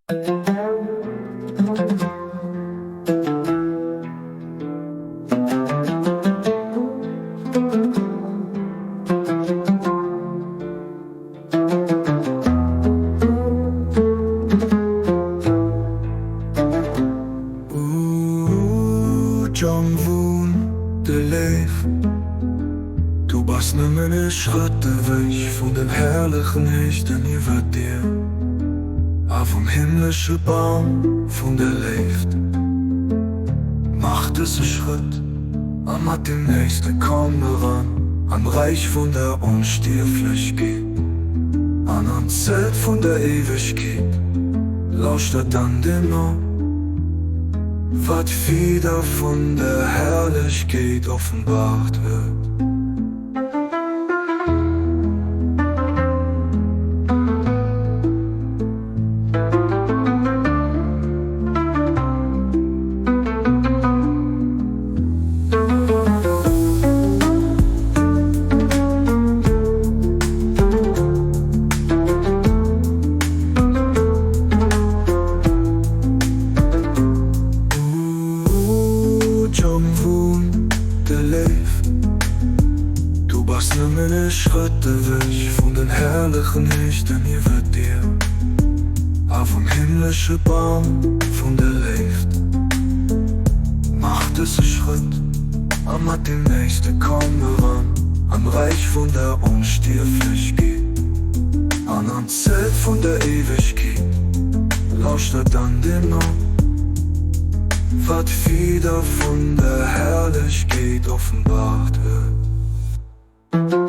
Jong-Woon, de leef. Du bist ne meine Schritte weg von den herrlichen Nächten über dir. A vom himmlischen Baum von der Luft macht es einen Schritt, am hat den nächsten komm ran, am Reich von der Unsterblichkeit, an ein Zelt von der Ewigkeit, lauscht er dann dem Ohr, was wieder von der Herrlichkeit offenbart wird. Jong-Woon, de leef. Du bist ne meine Schritte weg von den herrlichen Nächten über dir. A vom himmlischen Baum von der Luft macht es einen Schritt, am hat den nächsten komm ran, am Reich von der Unsterblichkeit, an ein Zelt von der Ewigkeit, lauscht er dann dem Ohr, was wieder von der Herrlichkeit offenbart wird.